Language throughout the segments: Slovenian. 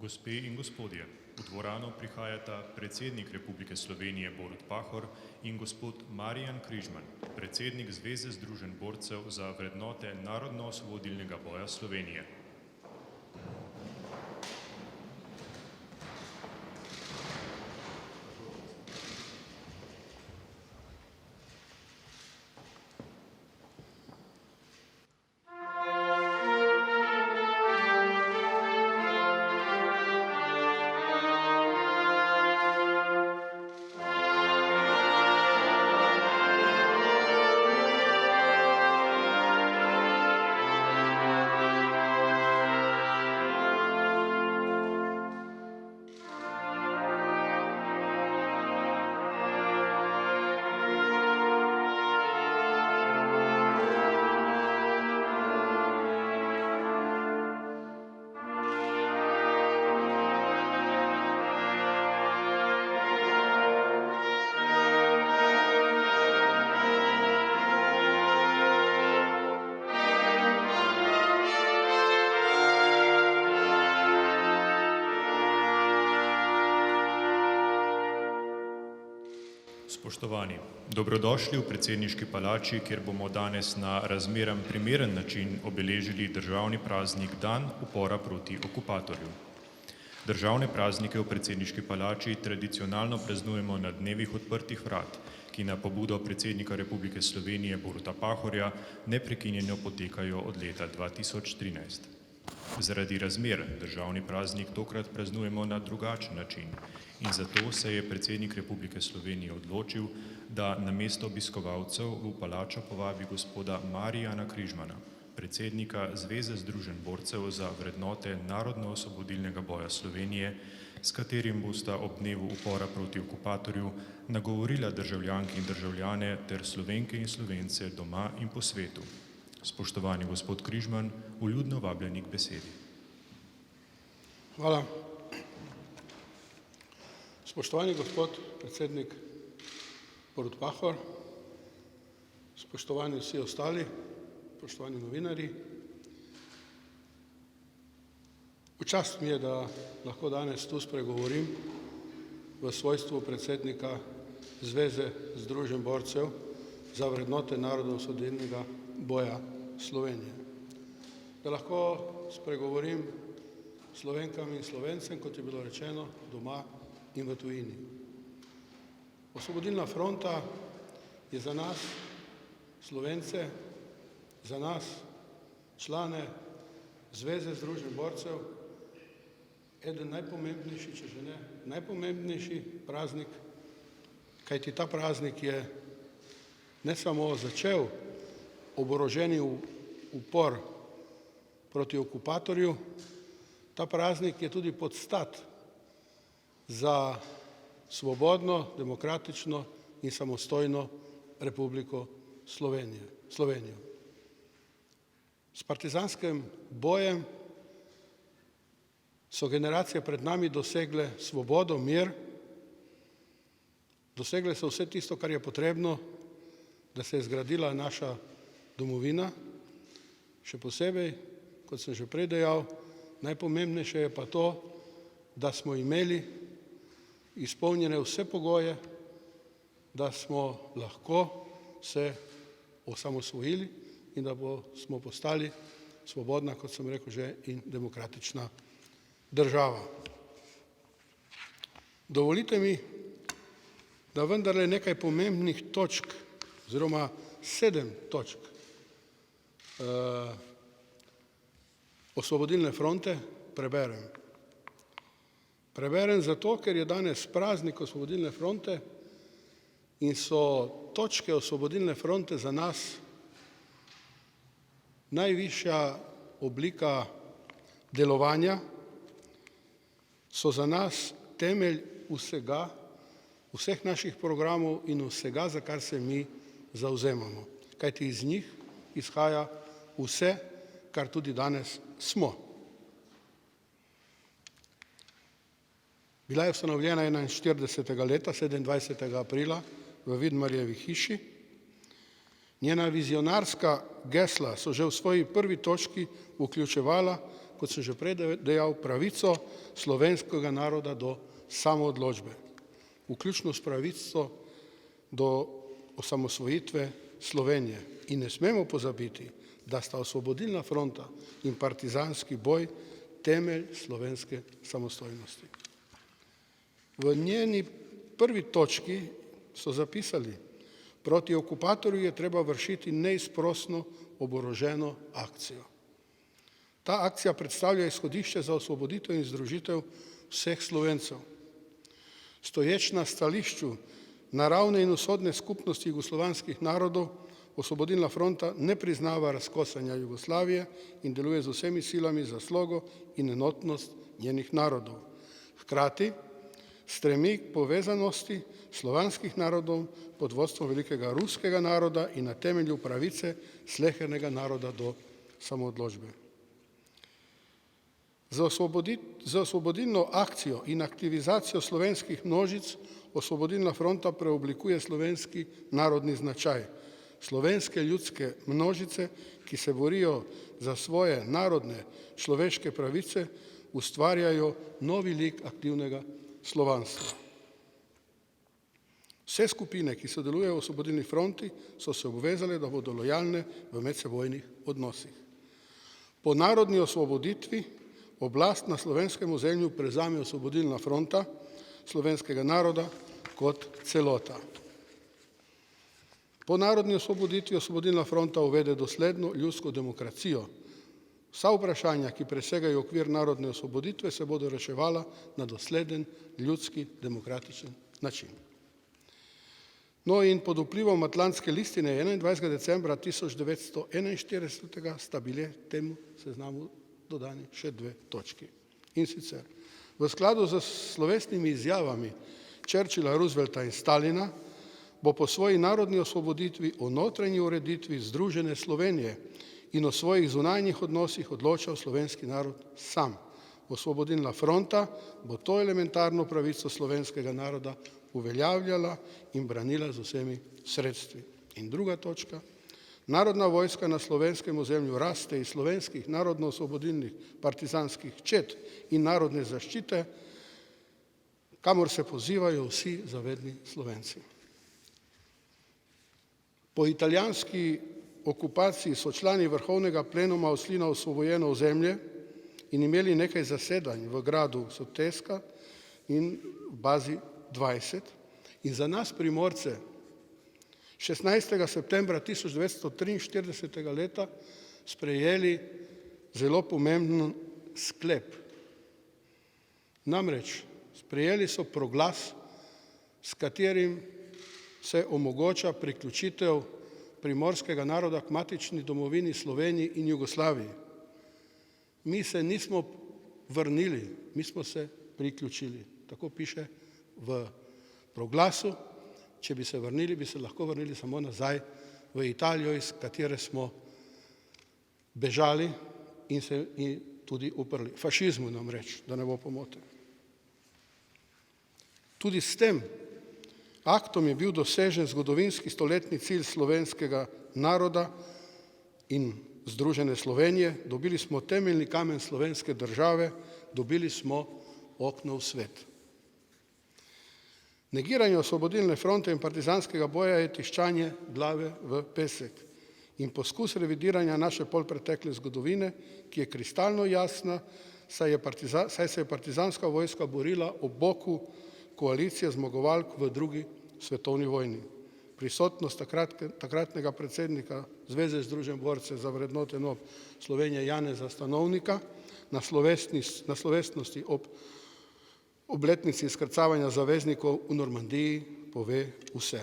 Gospe in gospodje, v dvorano prihajata predsednik Republike Slovenije Borut Pahor in gospod Marijan Križman, predsednik Zveze združenj borcev za vrednote narodno-osvobodilnega boja Slovenije. Spoštovani, dobrodošli v predsedniški palači, kjer bomo danes na razmeram primeren način obeležili državni praznik Dan upora proti okupatorju. Državne praznike v predsedniški palači tradicionalno praznujemo na dnevih odprtih vrat, ki na pobudo predsednika Republike Slovenije Boruta Pahorja neprekinjeno potekajo od leta 2013. Zaradi razmer državni praznik tokrat praznujemo na drugačen način in zato se je predsednik Republike Slovenije odločil, da namesto obiskovalcev v palačo povabi gospoda Marijana Križmana, predsednika Zveze združenj borcev za vrednote narodno-osvobodilnega boja Slovenije, s katerim bosta ob dnevu upora proti okupatorju nagovorila državljanke in državljane ter Slovenke in Slovence doma in po svetu. Spoštovani gospod Križman, vljudno vabljeni k besedi. Hvala. Spoštovani gospod predsednik Borut Pahor, spoštovani vsi ostali, spoštovani novinarji. V čast mi je, da lahko danes tu spregovorim v svojstvu predsednika Zveze združenj borcev za vrednote narodno-osvobodilnega boja Slovenije. Da lahko spregovorim Slovenkam in Slovencem, kot je bilo rečeno, doma in v tujini. Osvobodilna fronta je za nas, Slovence, za nas, člane Zveze združenj borcev, eden najpomembnejši, če že ne najpomembnejši praznik, kajti ta praznik je ne samo začel oboroženi upor proti okupatorju, ta praznik je tudi podstat za svobodno, demokratično in samostojno Republiko Slovenijo. S partizanskim bojem so generacije pred nami dosegle svobodo, mir, dosegle so vse tisto, kar je potrebno, da se je zgradila naša domovina, še posebej, kot sem že prej dejal, najpomembnejše je pa to, da smo imeli izpolnjene vse pogoje, da smo lahko se osamosvojili in da smo postali svobodna, kot sem rekel že, in demokratična država. Dovolite mi, da vendarle nekaj pomembnih točk oziroma 7 točk Osvobodilne fronte preberem. Preberem zato, ker je danes praznik Osvobodilne fronte in so točke Osvobodilne fronte za nas najvišja oblika delovanja, so za nas temelj vsega, vseh naših programov in vsega, za kar se mi zavzemamo. Kajti iz njih izhaja vse, kar tudi danes smo. Bila je ustanovljena 41. leta, 27. aprila v Vidmarjevi hiši. Njena vizionarska gesla so že v svoji prvi točki vključevala kot sem že prej dejal, pravico slovenskega naroda do samoodločbe, vključno s pravico do osamosvojitve Slovenije. In ne smemo pozabiti, da sta Osvobodilna fronta in partizanski boj temelj slovenske samostojnosti. V njeni prvi točki so zapisali: proti okupatorju je treba vršiti neizprosno oboroženo akcijo. Ta akcija predstavlja izhodišče za osvoboditev in združitev vseh Slovencev. Stoječ na stališču naravne in usodne skupnosti jugoslovanskih narodov, Osvobodilna fronta ne priznava razkosanja Jugoslavije in deluje z vsemi silami za slogo in enotnost njenih narodov. Hkrati stremi k povezanosti slovanskih narodov pod vodstvom velikega ruskega naroda in na temelju pravice slehernega naroda do samoodločbe. Za osvobodilno akcijo in aktivizacijo slovenskih množic Osvobodilna fronta preoblikuje slovenski narodni značaj. Slovenske ljudske množice, ki se borijo za svoje narodne človeške pravice, ustvarjajo novi lik aktivnega slovanstva. Vse skupine, ki sodelujejo v Osvobodilni fronti, so se obvezale, da bodo lojalne v medsebojnih odnosih. Po narodni osvoboditvi oblast na slovenskem ozemlju prevzame Osvobodilna fronta slovenskega naroda kot celota. Po narodni osvoboditvi Osvobodilna fronta uvede dosledno ljudsko demokracijo. Vsa vprašanja, ki presegajo okvir narodne osvoboditve, se bodo reševala na dosleden ljudski demokratičen način. No, in pod vplivom Atlantske listine 21. decembra 1941 sta bile temu seznamu dodani še dve točki. In sicer v skladu z slovesnimi izjavami Churchilla, Roosevelta in Stalina bo po svoji narodni osvoboditvi o notranji ureditvi Združene Slovenije in o svojih zunanjih odnosih odločal slovenski narod sam. Osvobodilna fronta bo to elementarno pravico slovenskega naroda uveljavljala in branila z vsemi sredstvi. In druga točka: narodna vojska na slovenskem ozemlju raste iz slovenskih narodno-osvobodilnih partizanskih čet in narodne zaščite, kamor se pozivajo vsi zavedni Slovenci. Po italijanski okupaciji so člani vrhovnega plenuma odšli na osvobojeno ozemlje in imeli nekaj zasedanj v gradu Soteska in v bazi 20. In za nas Primorce 16. septembra 1943. leta sprejeli zelo pomemben sklep. Namreč sprejeli so proglas, s katerim se omogoča priključitev primorskega naroda k matični domovini Sloveniji in Jugoslaviji. Mi se nismo vrnili, mi smo se priključili. Tako piše v proglasu. Če bi se vrnili, bi se lahko vrnili samo nazaj v Italijo, iz katere smo bežali in se tudi uprli fašizmu, namreč, da ne bo pomote. Tudi s tem aktom je bil dosežen zgodovinski stoletni cilj slovenskega naroda in Združene Slovenije. Dobili smo temeljni kamen slovenske države, dobili smo okno v svet. Negiranje Osvobodilne fronte in partizanskega boja je tiščanje glave v pesek in poskus revidiranja naše polpretekle zgodovine, ki je kristalno jasna, saj se je partizanska vojska borila ob boku koalicije zmagovalk v drugi svetovni vojni. Prisotnost takratnega predsednika Zveze združenj borcev za vrednote NOB Slovenije Janeza Stanovnika na slovesnosti ob obletnici izkrcavanja zaveznikov v Normandiji pove vse.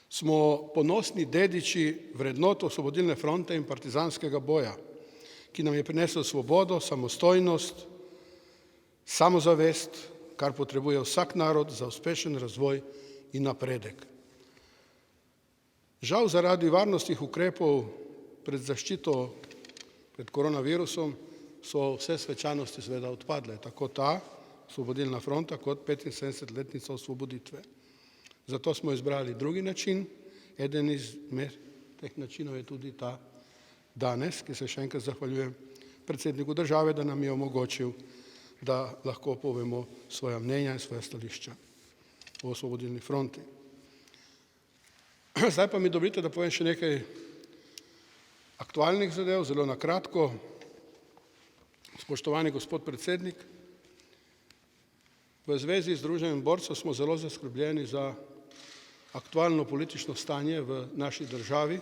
Smo ponosni dediči vrednot Osvobodilne fronte in partizanskega boja, ki nam je prinesel svobodo, samostojnost, samozavest, kar potrebuje vsak narod za uspešen razvoj in napredek. Žal zaradi varnostnih ukrepov pred zaščito pred koronavirusom so vse svečanosti seveda odpadle, tako ta Osvobodilna fronta kot 75-letnica osvoboditve. Zato smo izbrali drugi način Eden izmed teh načinov je tudi ta danes, ki se še enkrat zahvaljujem predsedniku države, da nam je omogočil, da lahko povemo svoja mnenja in svoja stališča o Osvobodilni fronti. Zdaj pa mi dovolite, da povem še nekaj aktualnih zadev, zelo na kratko. Spoštovani gospod predsednik, v Zvezi Združenj borcev smo zelo zaskrbljeni za aktualno politično stanje v naši državi.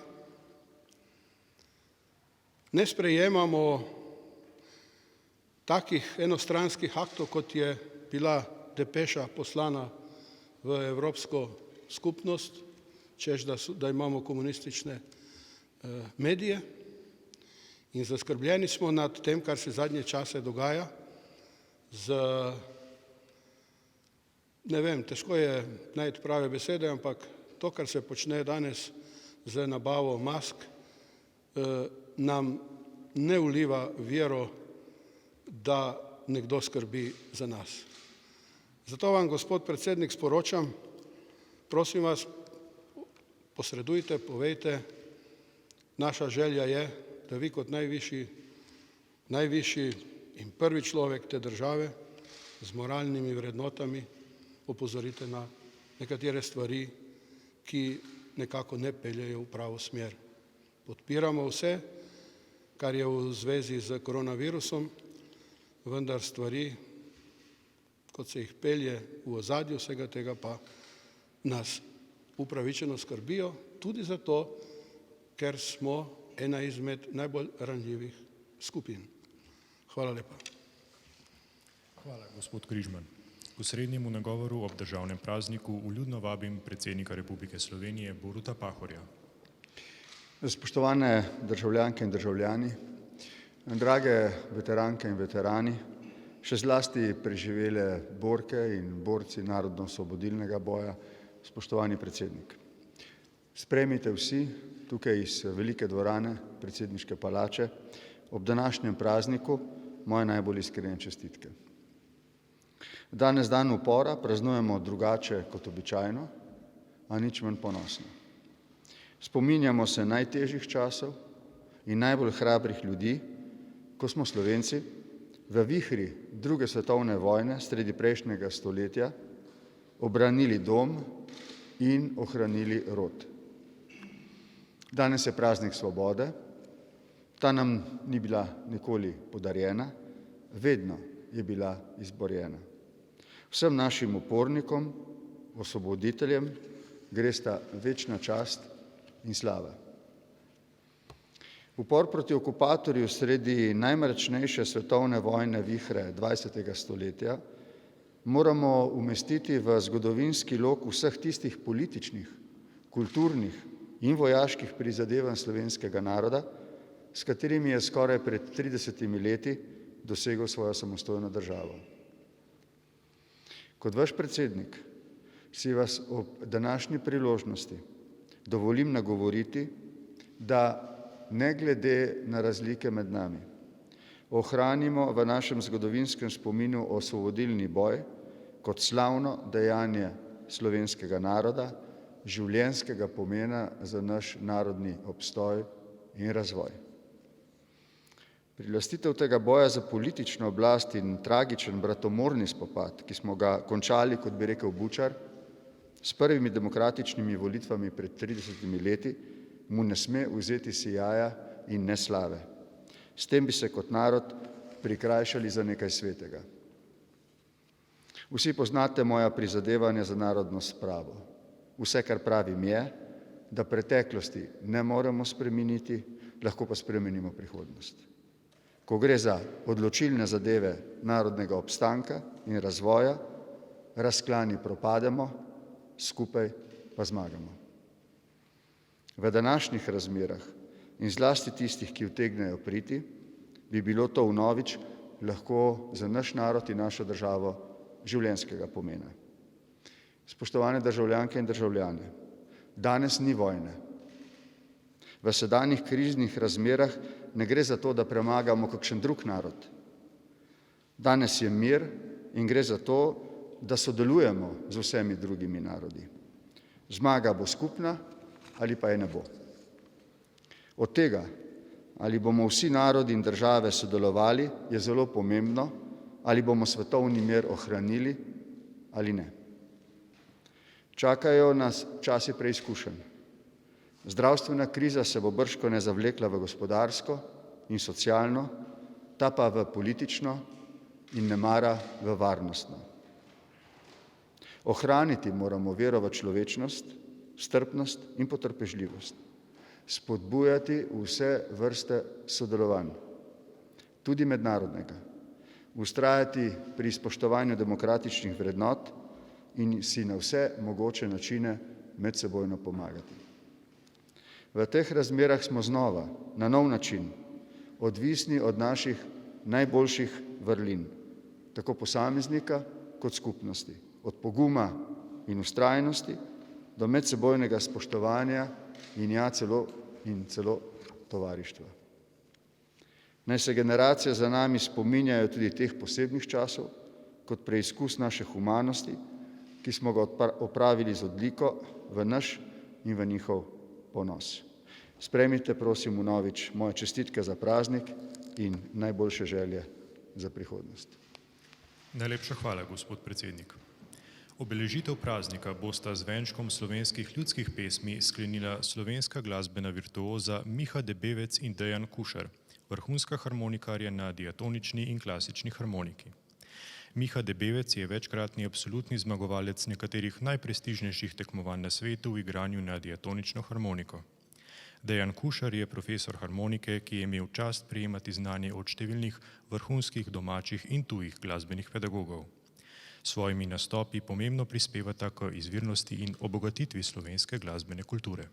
Ne sprejemamo takih enostranskih aktov, kot je bila depeša poslana v Evropsko skupnost, češ da imamo komunistične medije, in zaskrbljeni smo nad tem, kar se zadnje čase dogaja z, ne vem, težko je najti prave besede, ampak to, kar se počne danes z nabavo mask, nam ne vliva vero, da nekdo skrbi za nas. Zato vam, gospod predsednik, sporočam, prosim vas, posredujte, povejte, naša želja je, da vi kot najvišji in prvi človek te države z moralnimi vrednotami opozorite na nekatere stvari, ki nekako ne peljejo v pravo smer. Podpiramo vse, kar je v zvezi z koronavirusom, vendar stvari, kot se jih pelje v ozadju vsega tega, pa nas upravičeno skrbijo, tudi zato, ker smo ena izmed najbolj ranljivih skupin. Hvala lepa. Hvala, gospod Križman. K osrednjemu nagovoru ob državnem prazniku vljudno vabim predsednika Republike Slovenije Boruta Pahorja. Spoštovane državljanke in državljani, drage veteranke in veterani, še zlasti preživele borke in borci narodno-osvobodilnega boja, spoštovani predsednik. Sprejmite vsi tukaj iz velike dvorane, predsedniške palače, ob današnjem prazniku moje najbolj iskrene čestitke. Danes dan upora praznujemo drugače kot običajno, a nič manj ponosno. Spominjamo se najtežjih časov in najbolj hrabrih ljudi, ko smo Slovenci v vihri druge svetovne vojne sredi prejšnjega stoletja obranili dom in ohranili rod. Danes je praznik svobode, ta nam ni bila nikoli podarjena, vedno je bila izborjena. Vsem našim upornikom, osvoboditeljem, gresta večna čast in slava. Upor proti okupatorju sredi najmračnejše svetovne vojne vihre 20. stoletja moramo umestiti v zgodovinski lok vseh tistih političnih, kulturnih in vojaških prizadevanj slovenskega naroda, s katerimi je skoraj pred 30 leti dosegel svojo samostojno državo. Kot vaš predsednik si vas ob današnji priložnosti dovolim nagovoriti, da ne glede na razlike med nami ohranimo v našem zgodovinskem spominu osvobodilni boj kot slavno dejanje slovenskega naroda, življenjskega pomena za naš narodni obstoj in razvoj. Prilastitev tega boja za politično oblast in tragičen bratomorni spopad, ki smo ga končali, kot bi rekel Bučar, s prvimi demokratičnimi volitvami pred 30 leti, mu ne sme vzeti sijaja in ne slave. S tem bi se kot narod prikrajšali za nekaj svetega. Vsi poznate moja prizadevanja za narodno spravo. Vse, kar pravim, je, da preteklosti ne moremo spremeniti, lahko pa spremenimo prihodnost. Ko gre za odločilne zadeve narodnega obstanka in razvoja, razklani propademo, skupaj pa zmagamo. V današnjih razmerah in zlasti tistih, ki utegnejo priti, bi bilo to vnovič lahko za naš narod in našo državo življenjskega pomena. Spoštovane državljanke in državljani, danes ni vojne. V sedanjih kriznih razmerah ne gre za to, da premagamo kakšen drug narod. Danes je mir in gre za to, da sodelujemo z vsemi drugimi narodi. Zmaga bo skupna ali pa je ne bo. Od tega, ali bomo vsi narodi in države sodelovali, je zelo pomembno, ali bomo svetovni mir ohranili ali ne. Čakajo nas časi preizkušenj. Zdravstvena kriza se bo bržkone zavlekla v gospodarsko in socialno, ta pa v politično in nemara v varnostno. Ohraniti moramo vero v človečnost, strpnost in potrpežljivost. Spodbujati vse vrste sodelovanj, tudi mednarodnega. Vztrajati pri spoštovanju demokratičnih vrednot in si na vse mogoče načine medsebojno pomagati. V teh razmerah smo znova, na nov način, odvisni od naših najboljših vrlin, tako posameznika kot skupnosti, od poguma in vztrajnosti do medsebojnega spoštovanja in celo tovarištva. Naj se generacije za nami spominjajo tudi teh posebnih časov kot preizkus naše humanosti, ki smo ga opravili z odliko v naš in v njihov ponos. Sprejmite, prosim, vnovič moje čestitke za praznik in najboljše želje za prihodnost. Najlepša hvala, gospod predsednik. Obeležitev praznika bosta z venčkom slovenskih ljudskih pesmi sklenila slovenska glasbena virtuoza Miha Debevec in Dejan Kušar, vrhunska harmonikarja na diatonični in klasični harmoniki. Miha Debevec je večkratni absolutni zmagovalec nekaterih najprestižnejših tekmovanj na svetu v igranju na diatonično harmoniko. Dejan Kušar je profesor harmonike, ki je imel čast prejemati znanje od številnih vrhunskih domačih in tujih glasbenih pedagogov. Svojimi nastopi pomembno prispevata k izvirnosti in obogatitvi slovenske glasbene kulture.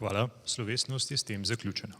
Hvala, slovesnost je s tem zaključena.